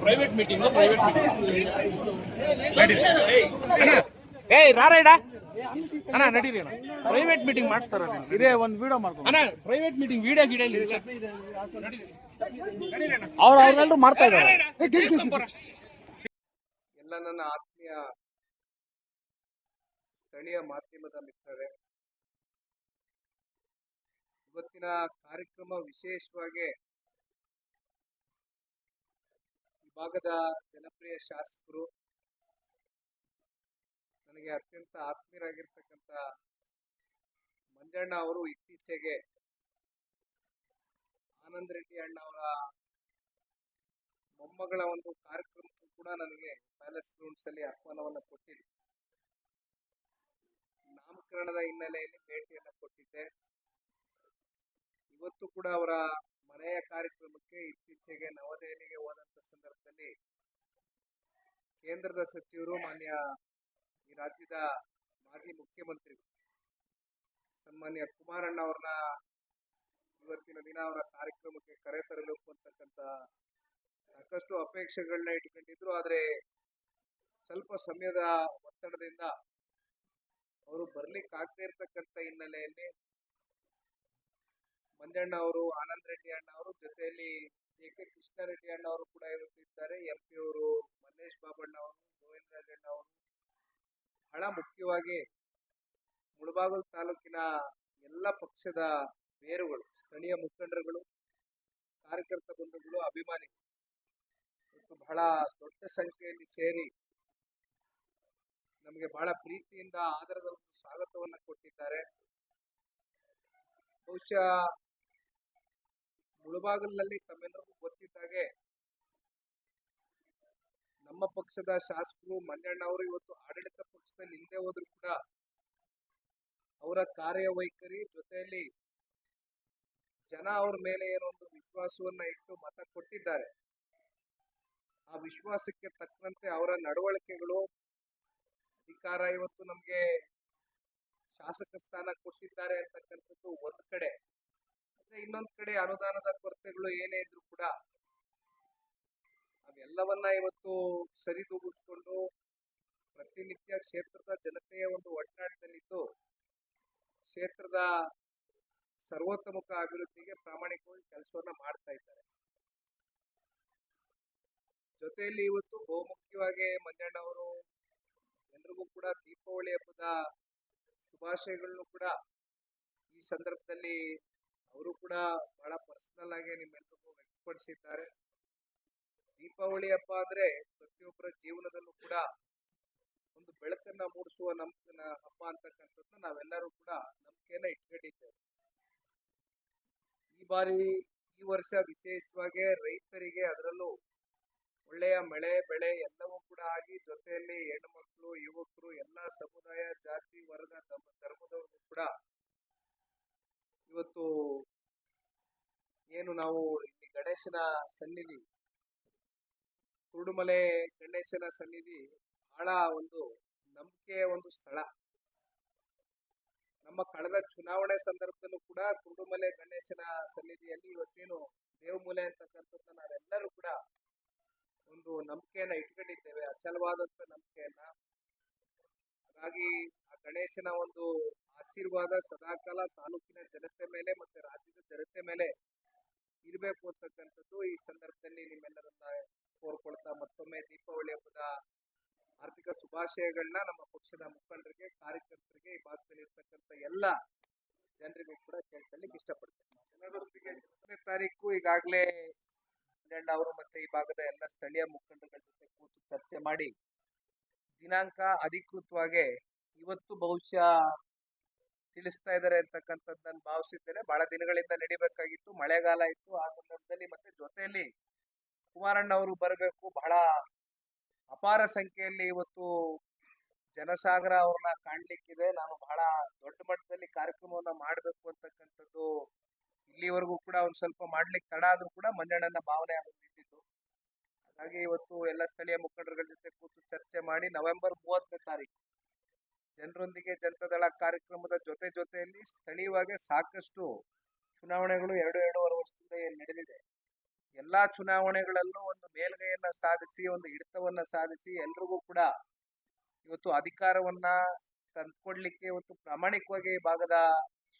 Private meeting ಏಯ್ ರಾರೈಡ ಅಣ್ಣ ನಡೀರಿ ಅಣ್ಣ ಪ್ರೈವೇಟ್ ಮೀಟಿಂಗ್ ಮಾಡಿಸ್ತಾರ ಇದೇ ಒಂದು ವಿಡಿಯೋ ಮಾಡ್ಕೊಂಡು ಅಣ್ಣ ಪ್ರೈವೇಟ್ ಮೀಟಿಂಗ್ ವಿಡಿಯೋ ಅವ್ರೆಲ್ಲರೂ ಮಾಡ್ತಾ ಇದ್ದಾರೆ. ಎಲ್ಲ ನನ್ನ ಆತ್ಮೀಯ ಸ್ಥಳೀಯ ಮಾಧ್ಯಮದ ಮಿತ್ರರೇ, ಇವತ್ತಿನ ಕಾರ್ಯಕ್ರಮ ವಿಶೇಷವಾಗಿ ಈ ಭಾಗದ ಜನಪ್ರಿಯ ಶಾಸಕರು, ನನಗೆ ಅತ್ಯಂತ ಆತ್ಮೀಯರಾಗಿರ್ತಕ್ಕಂಥ ಮಂಜಣ್ಣ ಅವರು ಇತ್ತೀಚೆಗೆ ಆನಂದ್ ರೆಡ್ಡಿ ಅಣ್ಣ ಅವರ ಮೊಮ್ಮಗಳ ಒಂದು ಕಾರ್ಯಕ್ರಮಕ್ಕೂ ಕೂಡ ನನಗೆ ಪ್ಯಾಲೇಸ್ ಗ್ರೌಂಡ್ಸ್ ಅಲ್ಲಿ ಆಹ್ವಾನವನ್ನು ಕೊಟ್ಟಿದ್ದೆ. ನಾಮಕರಣದ ಹಿನ್ನೆಲೆಯಲ್ಲಿ ಭೇಟಿಯನ್ನು ಕೊಟ್ಟಿದ್ದೆ. ಇವತ್ತು ಕೂಡ ಅವರ ಮನೆಯ ಕಾರ್ಯಕ್ರಮಕ್ಕೆ ಇತ್ತೀಚೆಗೆ ನವದೆಹಲಿಗೆ ಹೋದಂತ ಸಂದರ್ಭದಲ್ಲಿ ಕೇಂದ್ರದ ಸಚಿವರು, ಮಾನ್ಯ ಈ ರಾಜ್ಯದ ಮಾಜಿ ಮುಖ್ಯಮಂತ್ರಿಗಳು ಸನ್ಮಾನ್ಯ ಕುಮಾರಣ್ಣ ಅವ್ರನ್ನ ಇವತ್ತಿನ ದಿನ ಅವರ ಕಾರ್ಯಕ್ರಮಕ್ಕೆ ಕರೆತರಬೇಕು ಅಂತಕ್ಕಂಥ ಸಾಕಷ್ಟು ಅಪೇಕ್ಷೆಗಳನ್ನ ಇಟ್ಕೊಂಡಿದ್ರು. ಆದರೆ ಸ್ವಲ್ಪ ಸಮಯದ ಒತ್ತಡದಿಂದ ಅವರು ಬರ್ಲಿಕ್ಕೆ ಆಗದೆ ಇರ್ತಕ್ಕಂಥ ಹಿನ್ನೆಲೆಯಲ್ಲಿ ಮಂಜಣ್ಣ ಅವರು, ಆನಂದ್ ರೆಡ್ಡಿ ಅಣ್ಣ ಅವರು, ಜೊತೆಯಲ್ಲಿ ಜೆ.ಕೆ. ಕೃಷ್ಣಾರೆಡ್ಡಿ ಅಣ್ಣ ಅವರು ಕೂಡ ಇವತ್ತಿದ್ದಾರೆ. ಎಂ.ಪಿ. ಅವರು, ಮಲ್ಲೇಶ್ ಬಾಬಣ್ಣ ಅವರು, ಗೋವಿಂದ ರಾಜಣ್ಣ ಅವರು, ಬಹಳ ಮುಖ್ಯವಾಗಿ ಮುಳಬಾಗಿಲು ತಾಲೂಕಿನ ಎಲ್ಲ ಪಕ್ಷದ ಬೇರುಗಳು, ಸ್ಥಳೀಯ ಮುಖಂಡರುಗಳು, ಕಾರ್ಯಕರ್ತ ಬಂಧುಗಳು, ಅಭಿಮಾನಿಗಳು ಇವತ್ತು ಬಹಳ ದೊಡ್ಡ ಸಂಖ್ಯೆಯಲ್ಲಿ ಸೇರಿ ನಮಗೆ ಬಹಳ ಪ್ರೀತಿಯಿಂದ ಆದರದ ಒಂದು ಸ್ವಾಗತವನ್ನ ಕೊಟ್ಟಿದ್ದಾರೆ. ಬಹುಶಃ ಮುಳಬಾಗಿಲಿನಲ್ಲಿ ತಮ್ಮೆಲ್ಲರಿಗೂ ಗೊತ್ತಿದ್ದಾಗೆ ನಮ್ಮ ಪಕ್ಷದ ಶಾಸಕರು ಮಂಜಣ್ಣ ಅವರು ಇವತ್ತು ಆಡಳಿತ ಪಕ್ಷದಲ್ಲಿ ಇಲ್ಲದೆ ಹೋದ್ರು ಕೂಡ ಅವರ ಕಾರ್ಯವೈಖರಿ ಜೊತೆಯಲ್ಲಿ ಜನ ಅವ್ರ ಮೇಲೆ ಏನೋ ಒಂದು ವಿಶ್ವಾಸವನ್ನ ಇಟ್ಟು ಮತ ಕೊಟ್ಟಿದ್ದಾರೆ. ಆ ವಿಶ್ವಾಸಕ್ಕೆ ತಕ್ಕಂತೆ ಅವರ ನಡವಳಿಕೆಗಳು, ಅಧಿಕಾರ ಇವತ್ತು ನಮ್ಗೆ ಶಾಸಕ ಸ್ಥಾನ ಕೊಟ್ಟಿದ್ದಾರೆ ಅಂತಕ್ಕಂಥದ್ದು ಒಂದ್ ಕಡೆ, ಅಂದ್ರೆ ಇನ್ನೊಂದ್ ಕಡೆ ಅನುದಾನದ ಕೊರತೆಗಳು ಏನೇ ಇದ್ರು ಕೂಡ ಅವೆಲ್ಲವನ್ನ ಇವತ್ತು ಸರಿದೂಗಿಸ್ಕೊಂಡು ಪ್ರತಿನಿತ್ಯ ಕ್ಷೇತ್ರದ ಜನತೆಯ ಒಂದು ಒಡನಾಟದಲ್ಲಿದ್ದು ಕ್ಷೇತ್ರದ ಸರ್ವತೋಮುಖ ಅಭಿವೃದ್ಧಿಗೆ ಪ್ರಾಮಾಣಿಕವಾಗಿ ಕೆಲಸವನ್ನ ಮಾಡ್ತಾ ಇದ್ದಾರೆ. ಜೊತೆಯಲ್ಲಿ ಇವತ್ತು ಬಹುಮುಖ್ಯವಾಗಿ ಮಂಜಣ್ಣ ಅವರು ಎಲ್ರಿಗೂ ಕೂಡ ದೀಪಾವಳಿ ಹಬ್ಬದ ಶುಭಾಶಯಗಳನ್ನು ಕೂಡ ಈ ಸಂದರ್ಭದಲ್ಲಿ ಅವರು ಕೂಡ ಬಹಳ ಪರ್ಸನಲ್ ಆಗಿ ನಿಮ್ಮೆಲ್ಲರಿಗೂ ವ್ಯಕ್ತಪಡಿಸಿದ್ದಾರೆ. ದೀಪಾವಳಿ ಹಬ್ಬ ಅಂದ್ರೆ ಪ್ರತಿಯೊಬ್ಬರ ಜೀವನದಲ್ಲೂ ಕೂಡ ಒಂದು ಬೆಳಕನ್ನ ಮೂಡಿಸುವ ಹಬ್ಬ ಅಂತಕ್ಕಂಥದ್ದು ನಾವೆಲ್ಲರೂ ಕೂಡ ನಂಬಿಕೆಯನ್ನ ಇಟ್ಕೊಂಡಿದ್ದೇವೆ. ಈ ವರ್ಷ ವಿಶೇಷವಾಗಿ ರೈತರಿಗೆ, ಅದರಲ್ಲೂ ಒಳ್ಳೆಯ ಮಳೆ ಬೆಳೆ ಎಲ್ಲವೂ ಕೂಡ ಆಗಿ, ಜೊತೆಯಲ್ಲಿ ಹೆಣ್ಣು ಮಕ್ಕಳು, ಯುವಕರು, ಎಲ್ಲ ಸಮುದಾಯ, ಜಾತಿ, ವರ್ಗ, ಧರ್ಮದವ್ರಿಗೂ ಕೂಡ ಇವತ್ತು ಏನು ನಾವು ಇಲ್ಲಿ ಗಣೇಶನ ಸನ್ನಿಧಿ, ಕುರುಡುಮಲೆ ಗಣೇಶನ ಸನ್ನಿಧಿ ಬಹಳ ಒಂದು ನಂಬಿಕೆಯ ಒಂದು ಸ್ಥಳ. ನಮ್ಮ ಕಳೆದ ಚುನಾವಣೆ ಸಂದರ್ಭದಲ್ಲೂ ಕೂಡ ಕುರುಡುಮಲೆ ಗಣೇಶನ ಸನ್ನಿಧಿಯಲ್ಲಿ ಇವತ್ತೇನು ದೇವಮೂಲೆ ಅಂತಕ್ಕಂಥದ್ದು ನಾವೆಲ್ಲರೂ ಕೂಡ ಒಂದು ನಂಬಿಕೆಯನ್ನ ಇಟ್ಕೊಂಡಿದ್ದೇವೆ, ಅಚಲವಾದಂತ ನಂಬಿಕೆಯನ್ನ. ಹಾಗಾಗಿ ಆ ಗಣೇಶನ ಒಂದು ಆಶೀರ್ವಾದ ಸದಾಕಾಲ ತಾಲೂಕಿನ ಜನತೆ ಮೇಲೆ ಮತ್ತೆ ರಾಜ್ಯದ ಜನತೆ ಮೇಲೆ ಇರಬೇಕು ಅಂತಕ್ಕಂಥದ್ದು ಈ ಸಂದರ್ಭದಲ್ಲಿ ನಿಮ್ಮೆಲ್ಲರನ್ನ ಕೋರ್ಕೊಳ್ತಾ ಮತ್ತೊಮ್ಮೆ ದೀಪಾವಳಿ ಹಬ್ಬದ ಆರ್ಥಿಕ ಶುಭಾಶಯಗಳನ್ನ ನಮ್ಮ ಪಕ್ಷದ ಮುಖಂಡರಿಗೆ, ಕಾರ್ಯಕರ್ತರಿಗೆ, ಈ ಭಾಗದಲ್ಲಿ ಇರ್ತಕ್ಕಂಥ ಎಲ್ಲ ಜನರಿಗೂ ಕೂಡ ಕೇಳ್ಕೊಳ್ಳಿಕ್ಕೆ ಇಷ್ಟಪಡ್ತೇನೆ. 10ನೇ ತಾರೀಕು ಈಗಾಗಲೇ ಮಂಜಣ್ಣ ಅವರು ಮತ್ತೆ ಈ ಭಾಗದ ಎಲ್ಲ ಸ್ಥಳೀಯ ಮುಖಂಡರುಗಳ ಜೊತೆ ಕೂತು ಚರ್ಚೆ ಮಾಡಿ ದಿನಾಂಕ ಅಧಿಕೃತವಾಗಿ ಇವತ್ತು ಬಹುಶಃ ತಿಳಿಸ್ತಾ ಇದ್ದಾರೆ ಅಂತಕ್ಕಂಥದ್ದು ನಾನು ಭಾವಿಸಿದ್ದೇನೆ. ಬಹಳ ದಿನಗಳಿಂದ ನಡಿಬೇಕಾಗಿತ್ತು, ಮಳೆಗಾಲ ಇತ್ತು. ಆ ಸಂದರ್ಭದಲ್ಲಿ ಮತ್ತೆ ಜೊತೆಯಲ್ಲಿ ಕುಮಾರಣ್ಣ ಅವರು ಬರಬೇಕು, ಬಹಳ ಅಪಾರ ಸಂಖ್ಯೆಯಲ್ಲಿ ಇವತ್ತು ಜನಸಾಗರ ಅವ್ರನ್ನ ಕಾಣ್ಲಿಕ್ಕಿದೆ. ನಾನು ಬಹಳ ದೊಡ್ಡ ಮಟ್ಟದಲ್ಲಿ ಕಾರ್ಯಕ್ರಮವನ್ನ ಮಾಡಬೇಕು ಅಂತಕ್ಕಂಥದ್ದು ಇಲ್ಲಿವರೆಗೂ ಕೂಡ ಒಂದ್ ಸ್ವಲ್ಪ ಮಾಡ್ಲಿಕ್ಕೆ ತಡ ಆದ್ರೂ ಕೂಡ ಮಂಜಣ್ಣನ ಭಾವನೆ ಆಗೋದಿದ್ದು. ಹಾಗಾಗಿ ಇವತ್ತು ಎಲ್ಲ ಸ್ಥಳೀಯ ಮುಖಂಡರುಗಳ ಜೊತೆ ಕೂತು ಚರ್ಚೆ ಮಾಡಿ ನವೆಂಬರ್ 30ನೇ ತಾರೀಕು ಜನರೊಂದಿಗೆ ಜನತಾದಳ ಕಾರ್ಯಕ್ರಮದ ಜೊತೆಯಲ್ಲಿ ಸ್ಥಳೀಯವಾಗಿ ಸಾಕಷ್ಟು ಚುನಾವಣೆಗಳು ಎರಡೂವರೆ ವರ್ಷದಿಂದ ಏನ್ ನಡೆದಿದೆ, ಎಲ್ಲಾ ಚುನಾವಣೆಗಳಲ್ಲೂ ಒಂದು ಮೇಲ್ಗೈಯನ್ನ ಸಾಧಿಸಿ, ಒಂದು ಹಿಡಿತವನ್ನ ಸಾಧಿಸಿ, ಎಲ್ರಿಗೂ ಕೂಡ ಇವತ್ತು ಅಧಿಕಾರವನ್ನ ತಂದ್ಕೊಡ್ಲಿಕ್ಕೆ ಇವತ್ತು ಪ್ರಾಮಾಣಿಕವಾಗಿ ಈ ಭಾಗದ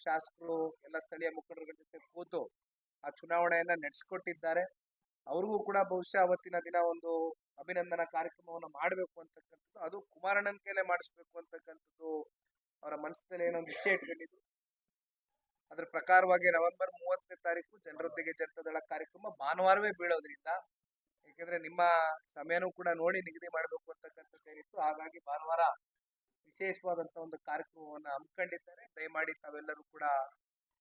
ಶಾಸಕರು ಎಲ್ಲ ಸ್ಥಳೀಯ ಮುಖಂಡರ ಜೊತೆ ಕೂತು ಆ ಚುನಾವಣೆಯನ್ನ ನಡೆಸಿಕೊಟ್ಟಿದ್ದಾರೆ. ಅವ್ರಿಗೂ ಕೂಡ ಬಹುಶಃ ಅವತ್ತಿನ ದಿನ ಒಂದು ಅಭಿನಂದನಾ ಕಾರ್ಯಕ್ರಮವನ್ನು ಮಾಡಬೇಕು ಅಂತಕ್ಕಂಥದ್ದು, ಅದು ಕುಮಾರಣ್ಣನ ಕೈಲೇ ಮಾಡಿಸ್ಬೇಕು ಅಂತಕ್ಕಂಥದ್ದು ಅವರ ಮನಸ್ಸಿನಲ್ಲಿ ಏನೋ ಒಂದು ಇಚ್ಛೆ ಇಟ್ಕೊಂಡಿದ್ರು. ಅದ್ರ ಪ್ರಕಾರವಾಗಿ ನವೆಂಬರ್ 30ನೇ ತಾರೀಕು ಜನರೊಂದಿಗೆ ಜನತಾದಳ ಕಾರ್ಯಕ್ರಮ ಭಾನುವಾರವೇ ಬೀಳೋದ್ರಿಂದ, ಯಾಕೆಂದ್ರೆ ನಿಮ್ಮ ಸಮಯನೂ ಕೂಡ ನೋಡಿ ನಿಗದಿ ಮಾಡಬೇಕು ಅಂತಕ್ಕಂಥದ್ದು ಏನಿತ್ತು, ಹಾಗಾಗಿ ಭಾನುವಾರ ವಿಶೇಷವಾದಂತಹ ಒಂದು ಕಾರ್ಯಕ್ರಮವನ್ನು ಹಮ್ಮಿಕೊಂಡಿದ್ದಾರೆ. ದಯಮಾಡಿ ತಾವೆಲ್ಲರೂ ಕೂಡ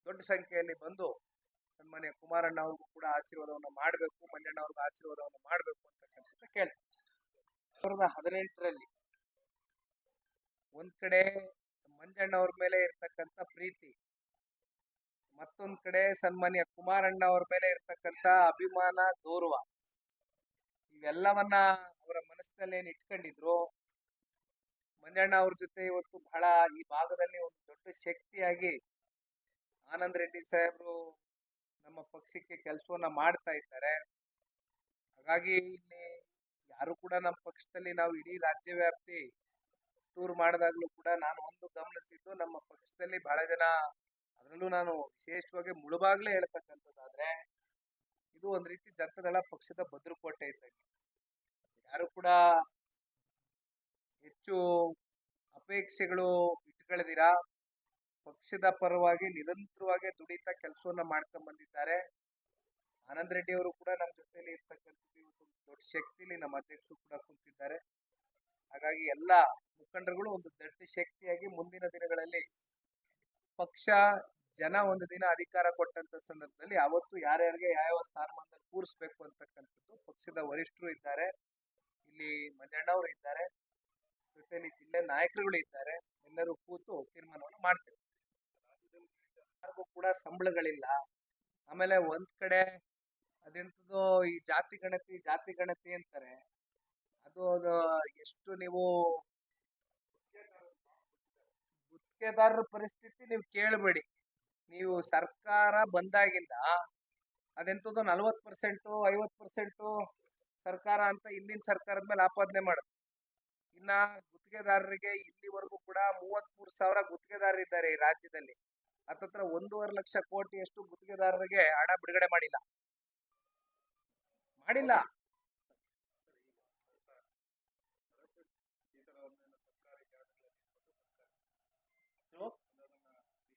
ದೊಡ್ಡ ಸಂಖ್ಯೆಯಲ್ಲಿ ಬಂದು ಸನ್ಮಾನ್ಯ ಕುಮಾರಣ್ಣ ಅವ್ರಿಗೂ ಕೂಡ ಆಶೀರ್ವಾದವನ್ನು ಮಾಡಬೇಕು, ಮಂಜಣ್ಣ ಅವ್ರಿಗೂ ಆಶೀರ್ವಾದವನ್ನು ಮಾಡಬೇಕು ಅಂತಕ್ಕಂಥದ್ದು ಕೇಳ್ತೀನಿ. 2018ರಲ್ಲಿ ಒಂದ್ ಕಡೆ ಮಂಜಣ್ಣ ಅವ್ರ ಮೇಲೆ ಇರ್ತಕ್ಕಂಥ ಪ್ರೀತಿ, ಮತ್ತೊಂದ್ ಕಡೆ ಸನ್ಮಾನ್ಯ ಕುಮಾರಣ್ಣ ಅವ್ರ ಮೇಲೆ ಇರ್ತಕ್ಕಂಥ ಅಭಿಮಾನ, ಗೌರವ, ಇವೆಲ್ಲವನ್ನ ಅವರ ಮನಸ್ಸಿನಲ್ಲಿ ಏನ್ ಇಟ್ಕೊಂಡಿದ್ರು, ಮಂಜಣ್ಣ ಅವ್ರ ಜೊತೆ ಇವತ್ತು ಬಹಳ ಈ ಭಾಗದಲ್ಲಿ ಒಂದು ದೊಡ್ಡ ಶಕ್ತಿಯಾಗಿ ಆನಂದ್ ರೆಡ್ಡಿ ಸಾಹೇಬ್ರು ನಮ್ಮ ಪಕ್ಷಕ್ಕೆ ಕೆಲಸವನ್ನ ಮಾಡ್ತಾ ಇದ್ದಾರೆ. ಹಾಗಾಗಿ ಇಲ್ಲಿ ಯಾರು ಕೂಡ ನಮ್ಮ ಪಕ್ಷದಲ್ಲಿ ನಾವು ಇಡೀ ರಾಜ್ಯ ವ್ಯಾಪ್ತಿ ಟೂರ್ ಮಾಡಿದಾಗ್ಲೂ ಕೂಡ ನಾನು ಒಂದು ಗಮನಿಸಿದ್ದು, ನಮ್ಮ ಪಕ್ಷದಲ್ಲಿ ಬಹಳ ಜನ, ಅದರಲ್ಲೂ ನಾನು ವಿಶೇಷವಾಗಿ ಮುಳುಬಾಗ್ಲೇ ಹೇಳ್ತಕ್ಕಂಥದ್ದಾದ್ರೆ, ಇದು ಒಂದ್ ರೀತಿ ಜನತಾದಳ ಪಕ್ಷದ ಭದ್ರಕೋಟೆ ಇದ್ದಂಗೆ. ಯಾರು ಕೂಡ ಹೆಚ್ಚು ಅಪೇಕ್ಷೆಗಳು ಇಟ್ಕೊಳ್ಳದಿರಾ ಪಕ್ಷದ ಪರವಾಗಿ ನಿರಂತರವಾಗಿ ದುಡಿತಾ ಕೆಲಸವನ್ನ ಮಾಡ್ಕೊಂಡ್ ಬಂದಿದ್ದಾರೆ. ಆನಂದ್ ರೆಡ್ಡಿ ಅವರು ಕೂಡ ನಮ್ಮ ಜೊತೆಲಿ ಇರ್ತಕ್ಕಂಥದ್ದು ಇವತ್ತು ದೊಡ್ಡ ಶಕ್ತಿಲಿ ನಮ್ಮ ಅಧ್ಯಕ್ಷರು ಕೂಡ ಕುಂತಿದ್ದಾರೆ. ಹಾಗಾಗಿ ಎಲ್ಲ ಮುಖಂಡರುಗಳು ಒಂದು ದೊಡ್ಡ ಶಕ್ತಿಯಾಗಿ ಮುಂದಿನ ದಿನಗಳಲ್ಲಿ ಪಕ್ಷ ಜನ ಒಂದು ದಿನ ಅಧಿಕಾರ ಕೊಟ್ಟಂತ ಸಂದರ್ಭದಲ್ಲಿ ಅವತ್ತು ಯಾರ್ಯಾರಿಗೆ ಯಾವ ಸ್ಥಾನಮಾನದಲ್ಲಿ ಕೂರಿಸ್ಬೇಕು ಅಂತಕ್ಕಂಥದ್ದು ಪಕ್ಷದ ವರಿಷ್ಠರು ಇದ್ದಾರೆ, ಇಲ್ಲಿ ಮಂಜಣ್ಣ ಅವರು ಇದ್ದಾರೆ, ಜೊತೆಲಿ ಜಿಲ್ಲೆ ನಾಯಕರುಗಳು ಇದ್ದಾರೆ. ಎಲ್ಲರೂ ಕೂತು ತೀರ್ಮಾನವನ್ನು ಮಾಡ್ತೇವೆ. ಯಾರಿಗೂ ಕೂಡ ಸಂಬಳಗಳಿಲ್ಲ. ಆಮೇಲೆ ಒಂದ್ ಕಡೆ ಅದೆಂತದೋ ಈ ಜಾತಿ ಗಣತಿ ಅಂತಾರೆ, ಅದು ಎಷ್ಟು ನೀವು ಗುತ್ತಿಗೆದಾರರ ಪರಿಸ್ಥಿತಿ ನೀವು ಕೇಳಬೇಡಿ. ನೀವು ಸರ್ಕಾರ ಬಂದಾಗಿಂದ ಅದೆಂತದೋ 40%, 50% ಸರ್ಕಾರ ಅಂತ ಹಿಂದಿನ ಸರ್ಕಾರದ ಮೇಲೆ ಆಪಾದನೆ ಮಾಡುದು. ಇನ್ನ ಗುತ್ತಿಗೆದಾರರಿಗೆ ಇಲ್ಲಿವರೆಗೂ ಕೂಡ 33,000 ಗುತ್ತಿಗೆದಾರರಿದ್ದಾರೆ ಈ ರಾಜ್ಯದಲ್ಲಿ. ಹತ್ತತ್ರ 1.5 ಲಕ್ಷ ಕೋಟಿಯಷ್ಟು ಗುತ್ತಿಗೆದಾರರಿಗೆ ಹಣ ಬಿಡುಗಡೆ ಮಾಡಿಲ್ಲ.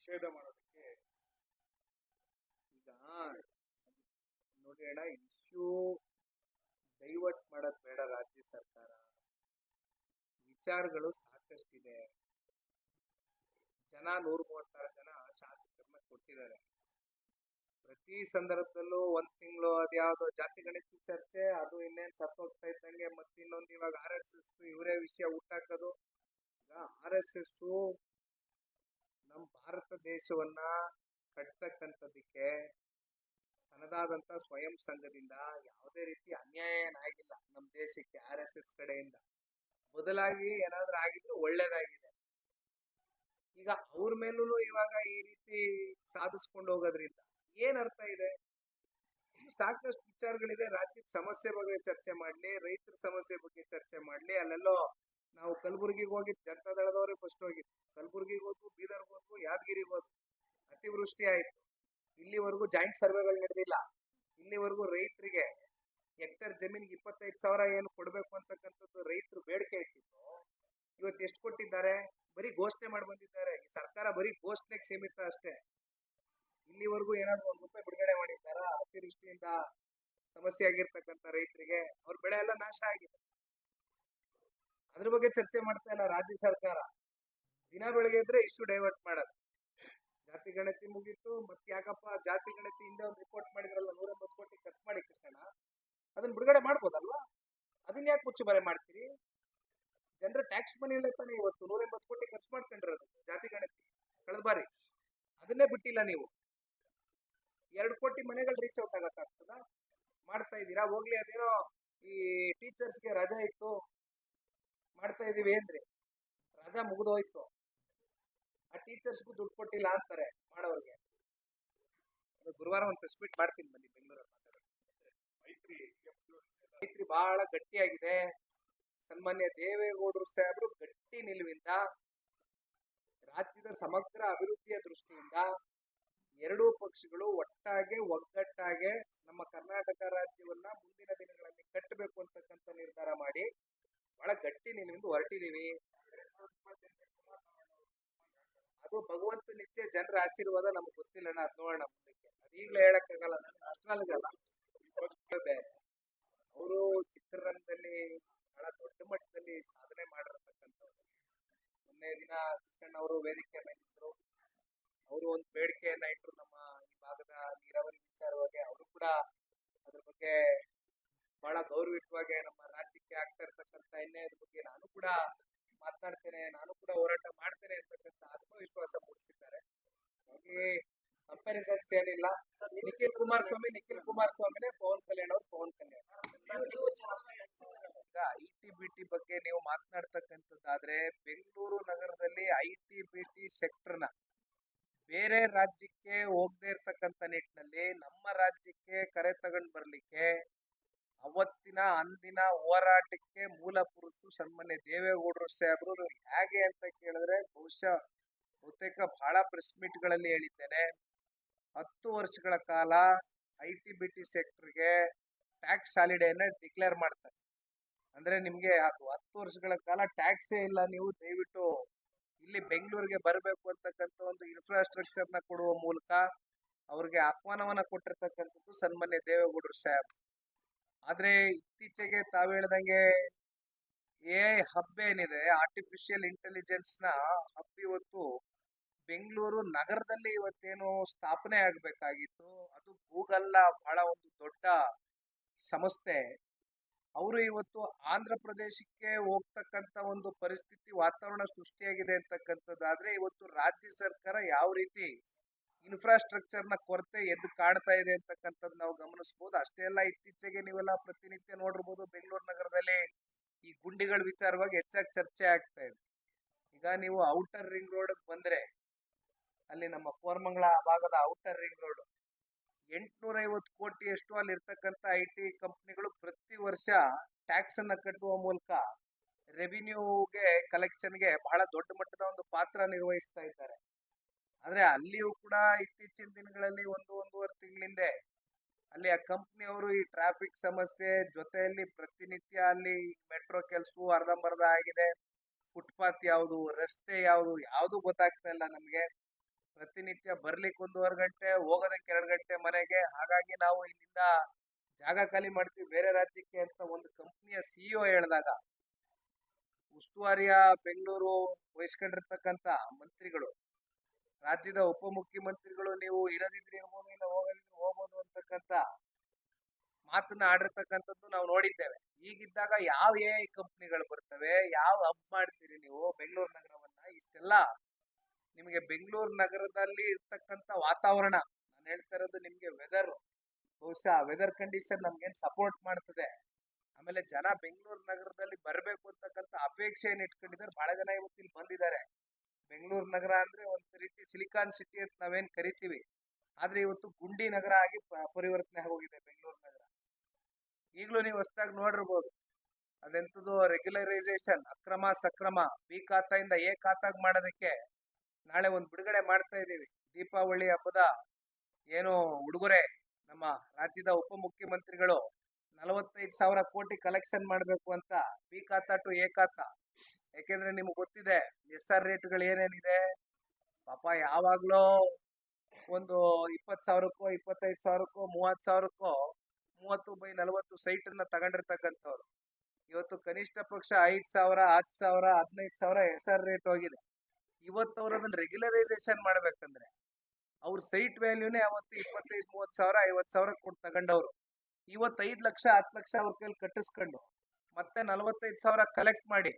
ನಿಷೇಧ ಮಾಡೋದಕ್ಕೆ ಈಗ ನೋಡಿ ಅಣ್ಣ, ಇಶ್ಯೂ ಡೈವರ್ಟ್ ಮಾಡೋದ್ ಬೇಡ. ರಾಜ್ಯ ಸರ್ಕಾರ ವಿಚಾರಗಳು ಸಾಕಷ್ಟಿದೆ. ಜನ 136 ಜನ ಶಾಸಕರನ್ನ ಕೊಟ್ಟಿದ್ದಾರೆ. ಪ್ರತಿ ಸಂದರ್ಭದಲ್ಲೂ ಒಂದ್ ತಿಂಗಳು ಅದ್ಯಾವ್ದೋ ಜಾತಿ ಗಣಿತ ಚರ್ಚೆ, ಅದು ಇನ್ನೇನ್ ಸತ್ತೋಗ್ತಾ ಇದ್ದಂಗೆ ಮತ್ತೆ ಇನ್ನೊಂದು ಇವಾಗ RSS ಇವರೇ ವಿಷಯ ಹುಟ್ಟಾಕೋದು. ಈಗ RSS ನಮ್ಮ ಭಾರತ ದೇಶವನ್ನ ಕಟ್ತಕ್ಕಂಥದ್ದಕ್ಕೆ ತನ್ನದಾದಂತ ಸ್ವಯಂ ಸಂಘದಿಂದ ಯಾವುದೇ ರೀತಿ ಅನ್ಯಾಯ ಏನಾಗಿಲ್ಲ ನಮ್ಮ ದೇಶಕ್ಕೆ RSS ಕಡೆಯಿಂದ. ಬದಲಾಗಿ ಏನಾದ್ರೂ ಆಗಿದ್ರು ಒಳ್ಳೇದಾಗಿದೆ. ಈಗ ಅವ್ರ ಮೇಲೂ ಇವಾಗ ಈ ರೀತಿ ಸಾಧಿಸ್ಕೊಂಡು ಹೋಗೋದ್ರಿಂದ ಏನ್ ಅರ್ಥ ಇದೆ? ಸಾಕಷ್ಟು ವಿಚಾರಗಳಿದೆ. ರಾಜ್ಯದ ಸಮಸ್ಯೆ ಬಗ್ಗೆ ಚರ್ಚೆ ಮಾಡ್ಲಿ, ರೈತರ ಸಮಸ್ಯೆ ಬಗ್ಗೆ ಚರ್ಚೆ ಮಾಡ್ಲಿ. ಅಲ್ಲೆಲ್ಲೋ ನಾವು ಕಲಬುರಗಿಗೆ ಹೋಗಿದ್ದು, ಜನತಾದಳದವರೇ ಫಸ್ಟ್ ಹೋಗಿದ್ದು. ಕಲಬುರಗಿಗೆ ಹೋದ್ವು, ಬೀದರ್ಗೆ ಹೋದ್ವು, ಯಾದಗಿರಿಗೆ ಹೋದ್ವು. ಅತಿವೃಷ್ಟಿ ಆಯ್ತು. ಇಲ್ಲಿವರೆಗೂ ಜಾಯಿಂಟ್ ಸರ್ವೆಗಳು ನಡೆದಿಲ್ಲ. ಇಲ್ಲಿವರೆಗೂ ರೈತರಿಗೆ ಹೆಕ್ಟರ್ ಜಮೀನಿಗೆ 25,000 ಏನು ಕೊಡ್ಬೇಕು ಅಂತಕ್ಕಂಥದ್ದು ರೈತರು ಬೇಡಿಕೆ ಇಟ್ಟಿತ್ತು. ಇವತ್ತು ಎಷ್ಟು ಕೊಟ್ಟಿದ್ದಾರೆ? ಬರೀ ಘೋಷಣೆ ಮಾಡಿ ಬಂದಿದ್ದಾರೆ. ಈ ಸರ್ಕಾರ ಬರೀ ಘೋಷಣೆಗೆ ಸೀಮಿತ ಅಷ್ಟೇ. ಇಲ್ಲಿವರೆಗೂ ಏನಾದ್ರು ₹1 ಬಿಡುಗಡೆ ಮಾಡಿದ್ದಾರಾ? ಅತಿವೃಷ್ಟಿಯಿಂದ ಸಮಸ್ಯೆ ಆಗಿರ್ತಕ್ಕಂಥ ರೈತರಿಗೆ ಅವ್ರ ಬೆಳೆ ಎಲ್ಲ ನಾಶ ಆಗಿದೆ. ಅದ್ರ ಬಗ್ಗೆ ಚರ್ಚೆ ಮಾಡ್ತಾ ಇಲ್ಲ ರಾಜ್ಯ ಸರ್ಕಾರ. ದಿನ ಬೆಳಗ್ಗೆ ಇದ್ರೆ ಇಶ್ಯೂ ಡೈವರ್ಟ್ ಮಾಡೋದು. ಜಾತಿ ಗಣತಿ ಮುಗೀತು, ಮತ್ತೆ ಯಾಕಪ್ಪ ಜಾತಿ ಗಣತಿ ಹಿಂದೆ ಒಂದು ರಿಪೋರ್ಟ್ ಮಾಡಿದ್ರಲ್ಲ 180 ಕೋಟಿ ಖರ್ಚು ಮಾಡಿ ಕೃಷ್ಣಣ್ಣ, ಅದನ್ನ ಬಿಡುಗಡೆ ಮಾಡ್ಬೋದಲ್ವಾ? ಅದನ್ನ ಯಾಕೆ ಮುಚ್ಚು ಬರೆ ಮಾಡ್ತೀರಿ? ಜನರ ಟ್ಯಾಕ್ಸ್ ಮನಿಯಲ್ಲೇ ತಾನೇ ಇವತ್ತು 180 ಕೋಟಿ ಖರ್ಚು ಮಾಡ್ಕೊಂಡಿರೋದು ಜಾತಿ ಗಣತಿ ಕಳೆದ ಬಾರಿ. ಅದನ್ನೇ ಬಿಟ್ಟಿಲ್ಲ ನೀವು. 2 ಕೋಟಿ ಮನೆಗಳು ರೀಚ್ ಔಟ್ ಆಗಕ್ಕಾಗ್ತದ? ಮಾಡ್ತಾ ಇದ್ದೀರಾ? ಹೋಗ್ಲಿ, ಅದೇನೋ ಈ ಟೀಚರ್ಸ್ಗೆ ರಜಾ ಇತ್ತು ಮಾಡ್ತಾ ಇದೀವಿ ಅಂದ್ರೆ ರಜಾ ಮುಗಿದೋಯ್ತು. ಆ ಟೀಚರ್ಸ್ಗೂ ದುಡ್ಡು ಕೊಟ್ಟಿಲ್ಲ ಅಂತಾರೆ ಮಾಡೋರ್ಗೆ. ಗುರುವಾರ ಒಂದು ಪ್ರೆಸ್ ಮೀಟ್ ಮಾಡ್ತೀನಿ ಬನ್ನಿ ಬೆಂಗಳೂರಲ್ಲಿ ಮೈತ್ರಿ ಬಹಳ ಗಟ್ಟಿಯಾಗಿದೆ. ಸನ್ಮಾನ್ಯ ದೇವೇಗೌಡರು ಸಾಹೇಬರು ಗಟ್ಟಿ ನಿಲುವಿಂದ ರಾಜ್ಯದ ಸಮಗ್ರ ಅಭಿವೃದ್ಧಿಯ ದೃಷ್ಟಿಯಿಂದ ಎರಡೂ ಪಕ್ಷಗಳು ಒಗ್ಗಟ್ಟಾಗೆ ನಮ್ಮ ಕರ್ನಾಟಕ ರಾಜ್ಯವನ್ನ ಮುಂದಿನ ದಿನಗಳಲ್ಲಿ ಕಟ್ಟಬೇಕು ಅಂತಕ್ಕಂಥ ನಿರ್ಧಾರ ಮಾಡಿ ಬಹಳ ಗಟ್ಟಿ ನಿಲುವಿಂದ ಹೊರಟಿದೀವಿ. ಅದು ಭಗವಂತನ ಇಚ್ಛೆ, ಜನರ ಆಶೀರ್ವಾದ ನಮ್ಗೆ ಗೊತ್ತಿಲ್ಲ ಅಣ್ಣ. ಅದ್ ನೋಡೋಣ ಮುಂದಕ್ಕೆ. ಅದು ಈಗಲೇ ಹೇಳಕ್ಕಾಗಲ್ಲ. ನನಗೆ ಅಸ್ಟ್ರಾಲಜಿ ಅಲ್ಲ. ಅವರು ಚಿತ್ರರಂಗದಲ್ಲಿ ಬಹಳ ದೊಡ್ಡ ಮಟ್ಟದಲ್ಲಿ ಸಾಧನೆ ಮಾಡಿರ್ತಕ್ಕಂಥವ್ರು. ಮೊನ್ನೆ ದಿನ ಕೃಷ್ಣಣ್ಣ ಅವರು ವೇದಿಕೆ ಮೇಲಿದ್ರು. ಅವರು ಒಂದು ಬೇಡಿಕೆಯನ್ನ ಇಟ್ಟರು ನಮ್ಮ ಈ ಭಾಗದ ನೀರಾವರಿ ವಿಚಾರವಾಗಿ. ಅವರು ಕೂಡ ಅದ್ರ ಬಗ್ಗೆ ಬಹಳ ಗೌರವಯುತವಾಗಿ ನಮ್ಮ ರಾಜ್ಯಕ್ಕೆ ಆಗ್ತಾ ಇರ್ತಕ್ಕಂಥ ಅನ್ಯಾಯದ ಬಗ್ಗೆ ನಾನು ಕೂಡ ಮಾತನಾಡ್ತೇನೆ, ನಾನು ಕೂಡ ಹೋರಾಟ ಮಾಡ್ತೇನೆ ಅಂತಕ್ಕಂಥ ಆತ್ಮವಿಶ್ವಾಸ ಮೂಡಿಸಿದ್ದಾರೆ. ಹಾಗೆ ಕಂಪ್ಯಾರಿಸನ್ಸ್ ಏನಿಲ್ಲ. ನಿಖಿಲ್ ಕುಮಾರಸ್ವಾಮಿನೇ ಪವನ್ ಕಲ್ಯಾಣ್ ಅವರು ಪವನ್ ಕಲ್ಯಾಣ್. ಈಗ ITBT ಬಗ್ಗೆ ನೀವು ಮಾತನಾಡ್ತಕ್ಕಂಥದ್ದಾದ್ರೆ ಬೆಂಗಳೂರು ನಗರದಲ್ಲಿ ITBT ಸೆಕ್ಟರ್ನ ಬೇರೆ ರಾಜ್ಯಕ್ಕೆ ಹೋಗದೆ ಇರ್ತಕ್ಕಂಥ ನಿಟ್ಟಿನಲ್ಲಿ ನಮ್ಮ ರಾಜ್ಯಕ್ಕೆ ಕರೆ ತಗೊಂಡು ಬರ್ಲಿಕ್ಕೆ ಅವತ್ತಿನ ಅಂದಿನ ಹೋರಾಟಕ್ಕೆ ಮೂಲ ಪುರುಷರು ಸನ್ಮಾನ್ಯ ದೇವೇಗೌಡರು ಸಾಹೇಬರು. ಹೇಗೆ ಅಂತ ಕೇಳಿದ್ರೆ ಬಹುತೇಕ ಬಹಳ ಪ್ರೆಸ್ ಮೀಟ್ಗಳಲ್ಲಿ ಹೇಳಿದ್ದೇನೆ. 10 ವರ್ಷಗಳ ಕಾಲ ITBT ಸೆಕ್ಟರ್ಗೆ ಟ್ಯಾಕ್ಸ್ ಹಾಲಿಡೇನ ಡಿಕ್ಲೇರ್ ಮಾಡ್ತಾರೆ. ಅಂದ್ರೆ ನಿಮ್ಗೆ ಅದು 10 ವರ್ಷಗಳ ಕಾಲ ಟ್ಯಾಕ್ಸೇ ಇಲ್ಲ, ನೀವು ದಯವಿಟ್ಟು ಇಲ್ಲಿ ಬೆಂಗಳೂರಿಗೆ ಬರಬೇಕು ಅಂತಕ್ಕಂಥ ಒಂದು ಇನ್ಫ್ರಾಸ್ಟ್ರಕ್ಚರ್ ನ ಕೊಡುವ ಮೂಲಕ ಅವ್ರಿಗೆ ಆಹ್ವಾನವನ್ನ ಕೊಟ್ಟಿರ್ತಕ್ಕಂಥದ್ದು ಸನ್ಮಾನ್ಯ ದೇವೇಗೌಡರು ಸಾಹೇಬ್. ಆದ್ರೆ ಇತ್ತೀಚೆಗೆ ತಾವು ಹೇಳ್ದಂಗೆ ಹಬ್ ಏನಿದೆ, ಆರ್ಟಿಫಿಷಿಯಲ್ ಇಂಟೆಲಿಜೆನ್ಸ್ ನ ಹಬ್ ಇವತ್ತು ಬೆಂಗಳೂರು ನಗರದಲ್ಲಿ ಇವತ್ತೇನು ಸ್ಥಾಪನೆ ಆಗ್ಬೇಕಾಗಿತ್ತು. ಅದು ಗೂಗಲ್ ಬಹಳ ಒಂದು ದೊಡ್ಡ ಸಂಸ್ಥೆ. ಅವರು ಇವತ್ತು ಆಂಧ್ರ ಪ್ರದೇಶಕ್ಕೆ ಹೋಗ್ತಕ್ಕಂತ ಒಂದು ಪರಿಸ್ಥಿತಿ ವಾತಾವರಣ ಸೃಷ್ಟಿಯಾಗಿದೆ ಅಂತಕ್ಕಂಥದ್ದಾದ್ರೆ ಇವತ್ತು ರಾಜ್ಯ ಸರ್ಕಾರ ಯಾವ ರೀತಿ ಇನ್ಫ್ರಾಸ್ಟ್ರಕ್ಚರ್ ನ ಕೊರತೆ ಎದ್ದು ಕಾಡ್ತಾ ಇದೆ ಅಂತಕ್ಕಂಥದ್ದು ನಾವು ಗಮನಿಸಬಹುದು. ಅಷ್ಟೇ ಅಲ್ಲ, ಇತ್ತೀಚೆಗೆ ನೀವೆಲ್ಲ ಪ್ರತಿನಿತ್ಯ ನೋಡಿರ್ಬೋದು ಬೆಂಗಳೂರು ನಗರದಲ್ಲಿ ಈ ಗುಂಡಿಗಳ ವಿಚಾರವಾಗಿ ಹೆಚ್ಚಾಗಿ ಚರ್ಚೆ ಆಗ್ತಾ ಇದೆ. ಈಗ ನೀವು ಔಟರ್ ರಿಂಗ್ ರೋಡ್ ಬಂದ್ರೆ ಅಲ್ಲಿ ನಮ್ಮ ಕೋರಮಂಗಲ ಭಾಗದ ಔಟರ್ ರಿಂಗ್ ರೋಡ್ 850 ಕೋಟಿಯಷ್ಟು ಅಲ್ಲಿ ಇರ್ತಕ್ಕಂಥ IT ಕಂಪ್ನಿಗಳು ಪ್ರತಿ ವರ್ಷ ಟ್ಯಾಕ್ಸ್ ಅನ್ನ ಕಟ್ಟುವ ಮೂಲಕ ರೆವಿನ್ಯೂಗೆ ಕಲೆಕ್ಷನ್ಗೆ ಬಹಳ ದೊಡ್ಡ ಮಟ್ಟದ ಒಂದು ಪಾತ್ರ ನಿರ್ವಹಿಸ್ತಾ ಇದ್ದಾರೆ. ಆದ್ರೆ ಅಲ್ಲಿಯೂ ಕೂಡ ಇತ್ತೀಚಿನ ದಿನಗಳಲ್ಲಿ ಒಂದೂವರೆ ತಿಂಗಳಿಂದೆ ಅಲ್ಲಿ ಆ ಕಂಪ್ನಿಯವರು ಈ ಟ್ರಾಫಿಕ್ ಸಮಸ್ಯೆ ಜೊತೆಯಲ್ಲಿ ಪ್ರತಿನಿತ್ಯ ಅಲ್ಲಿ ಮೆಟ್ರೋ ಕೆಲಸವು ಅರ್ಧಂಬರ್ಧ ಆಗಿದೆ. ಫುಟ್ಪಾತ್ ಯಾವುದು, ರಸ್ತೆ ಯಾವುದು ಗೊತ್ತಾಗ್ತಾ ಇಲ್ಲ ನಮ್ಗೆ. ಪ್ರತಿನಿತ್ಯ ಬರ್ಲಿಕ್ಕೆ 1.5 ಗಂಟೆ, ಹೋಗೋದಕ್ಕೆ 2 ಗಂಟೆ ಮನೆಗೆ. ಹಾಗಾಗಿ ನಾವು ಇಲ್ಲಿಂದ ಜಾಗ ಖಾಲಿ ಮಾಡ್ತೀವಿ ಬೇರೆ ರಾಜ್ಯಕ್ಕೆ ಅಂತ ಒಂದು ಕಂಪ್ನಿಯ CEO ಹೇಳಿದಾಗ ಉಸ್ತುವಾರಿಯ ಬೆಂಗಳೂರು ವಹಿಸ್ಕೊಂಡಿರ್ತಕ್ಕಂಥ ಮಂತ್ರಿಗಳು, ರಾಜ್ಯದ ಉಪಮುಖ್ಯಮಂತ್ರಿಗಳು ನೀವು ಇರೋದಿದ್ರೆ ಇರ್ಬೋದು, ಇಲ್ಲ ಹೋಗೋದಿದ್ರೆ ಹೋಗ್ಬೋದು ಅಂತಕ್ಕಂಥ ಮಾತನ್ನ ಆಡಿರ್ತಕ್ಕಂಥದ್ದು ನಾವು ನೋಡಿದ್ದೇವೆ. ಹೀಗಿದ್ದಾಗ ಯಾವ AI ಕಂಪ್ನಿಗಳು ಬರ್ತವೆ, ಯಾವ ಹಬ್ ಮಾಡ್ತೀರಿ ನೀವು ಬೆಂಗಳೂರು ನಗರವನ್ನ? ಇಷ್ಟೆಲ್ಲ ನಿಮಗೆ ಬೆಂಗಳೂರು ನಗರದಲ್ಲಿ ಇರ್ತಕ್ಕಂಥ ವಾತಾವರಣ, ನಾನು ಹೇಳ್ತಾ ಇರೋದು ನಿಮ್ಗೆ ಬಹುಶಃ ವೆದರ್ ಕಂಡೀಷನ್ ನಮ್ಗೇನ್ ಸಪೋರ್ಟ್ ಮಾಡ್ತದೆ. ಆಮೇಲೆ ಜನ ಬೆಂಗಳೂರು ನಗರದಲ್ಲಿ ಬರಬೇಕು ಅಂತಕ್ಕಂಥ ಅಪೇಕ್ಷೆಯನ್ನು ಇಟ್ಕೊಂಡಿದ್ದಾರೆ. ಬಹಳ ಜನ ಇವತ್ತು ಇಲ್ಲಿ ಬಂದಿದ್ದಾರೆ. ಬೆಂಗಳೂರು ನಗರ ಅಂದ್ರೆ ಒಂದು ರೀತಿ ಸಿಲಿಕಾನ್ ಸಿಟಿ ಅಂತ ನಾವೇನ್ ಕರಿತೀವಿ, ಆದ್ರೆ ಇವತ್ತು ಗುಂಡಿ ನಗರ ಆಗಿ ಪರಿವರ್ತನೆ ಆಗೋಗಿದೆ ಬೆಂಗಳೂರು ನಗರ. ಈಗಲೂ ನೀವು ಹೊಸದಾಗಿ ನೋಡಿರ್ಬೋದು, ಅದೆಂತದ್ದು ರೆಗ್ಯುಲರೈಸೇಷನ್, ಅಕ್ರಮ ಸಕ್ರಮ ಬಿ ಖಾತಾಯಿಂದ ಎ ಖಾತಾಗ್ ಮಾಡೋದಕ್ಕೆ ನಾಳೆ ಒಂದು ಬಿಡುಗಡೆ ಮಾಡ್ತಾ ಇದ್ದೀವಿ. ದೀಪಾವಳಿ ಹಬ್ಬದ ಏನು ಉಡುಗೊರೆ ನಮ್ಮ ರಾಜ್ಯದ ಉಪಮುಖ್ಯಮಂತ್ರಿಗಳು 45,000 ಕೋಟಿ ಕಲೆಕ್ಷನ್ ಮಾಡಬೇಕು ಅಂತ, ಬಿ ಖಾತಾ ಟು ಎ ಖಾತಾ. ಯಾಕೆಂದ್ರೆ ನಿಮ್ಗೆ ಗೊತ್ತಿದೆ SR ರೇಟ್ಗಳು ಏನೇನಿದೆ. ಪಾಪ ಯಾವಾಗ್ಲೋ ಒಂದು 20,000ಕ್ಕೋ 25,000ಕ್ಕೋ 30,000ಕ್ಕೋ 30/40 ಸೈಟನ್ನ ತಗೊಂಡಿರ್ತಕ್ಕಂಥವ್ರು ಇವತ್ತು ಕನಿಷ್ಠ ಪಕ್ಷ 5,000, 10,000, 15,000 SR ರೇಟ್ ಹೋಗಿದೆ. ಇವತ್ತು ಅವ್ರು ಅದನ್ನ ರೆಗ್ಯುಲರೈಸೇಷನ್ ಮಾಡ್ಬೇಕಂದ್ರೆ ಅವ್ರ ಸೈಟ್ ವ್ಯಾಲ್ಯೂನೇ ಅವತ್ತು 25,000, 30,000, 50,000 ಕೊಟ್ಟು ತಗೊಂಡವ್ರು ಇವತ್ತು 5 ಲಕ್ಷ 10 ಲಕ್ಷ ಅವ್ರ ಕೈಲಿ ಕಟ್ಟಿಸ್ಕೊಂಡು ಮತ್ತೆ 45,000 ಕಲೆಕ್ಟ್ ಮಾಡಿ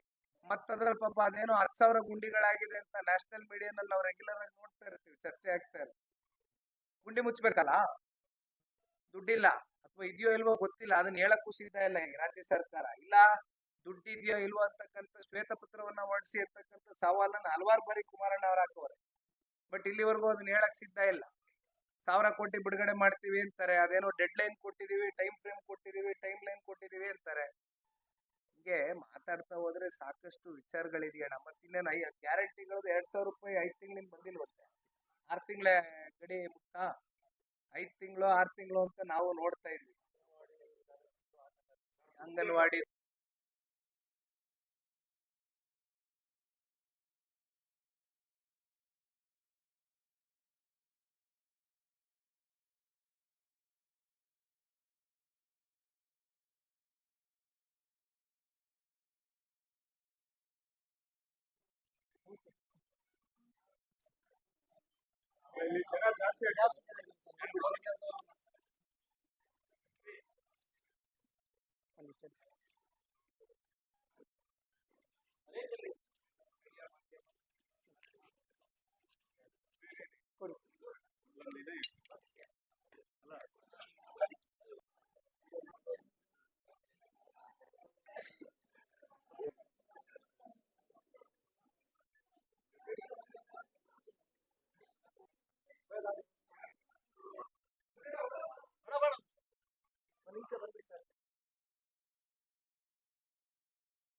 ಮತ್ತದ್ರಲ್ಲಿ ಪಾಪ ಅದೇನೋ 10,000 ಗುಂಡಿಗಳಾಗಿದೆ ಅಂತ ನ್ಯಾಷನಲ್ ಮೀಡಿಯಾನಲ್ಲಿ ನಾವು ರೆಗ್ಯುಲರ್ ಆಗಿ ನೋಡ್ತಾ ಇರ್ತೀವಿ, ಚರ್ಚೆ ಆಗ್ತಾ ಇರ್ತೀವಿ. ಗುಂಡಿ ಮುಚ್ಚಬೇಕಲ್ಲ, ದುಡ್ಡಿಲ್ಲ ಅಥವಾ ಇದೆಯೋ ಇಲ್ವೋ ಗೊತ್ತಿಲ್ಲ, ಅದನ್ನ ಹೇಳಕ್ಕೂ ಸಿದ್ಧ ಇಲ್ಲ ಈಗ ರಾಜ್ಯ ಸರ್ಕಾರ. ಇಲ್ಲ ದುಡ್ಡಿದೆಯೋ ಇಲ್ವೋ ಅಂತಕ್ಕಂಥ ಶ್ವೇತಪತ್ರವನ್ನ ಹೊರಡಿಸಿ ಅಂತಕ್ಕಂಥ ಸವಾಲನ್ನ ಹಲವಾರು ಬಾರಿ ಕುಮಾರಣ್ಣ ಅವ್ರು ಹಾಕುವರೆ. ಬಟ್ ಇಲ್ಲಿವರೆಗೂ ಅದನ್ನ ಹೇಳಕ್ ಸಿದ್ಧ ಇಲ್ಲ. 1000 ಕೋಟಿ ಬಿಡುಗಡೆ ಮಾಡ್ತೀವಿ ಅಂತಾರೆ, ಅದೇನೋ ಡೆಡ್ ಲೈನ್ ಕೊಟ್ಟಿದೀವಿ, ಟೈಮ್ ಫ್ರೇಮ್ ಕೊಟ್ಟಿದೀವಿ, ಟೈಮ್ ಲೈನ್ ಕೊಟ್ಟಿದೀವಿ ಅಂತಾರೆ. ಹಿಂಗೆ ಮಾತಾಡ್ತಾ ಹೋದ್ರೆ ಸಾಕಷ್ಟು ವಿಚಾರಗಳಿದೆಯಣ್ಣ. ಮತ್ತಿನ್ನೇನು ಗ್ಯಾರಂಟಿಗಳು 2000 ರೂಪಾಯಿ 5 ತಿಂಗಳಿಂದ ಬಂದಿಲ್ವಂತೆ. 6 ತಿಂಗಳ ಗಡಿ ಮುಕ್ತಾ, 5 ತಿಂಗಳು 6 ತಿಂಗಳು ಅಂತ ನಾವು ನೋಡ್ತಾ ಇದ್ವಿ. ಅಂಗನವಾಡಿ ಇಲ್ಲಿ ಜನ ಜಾಸ್ತಿ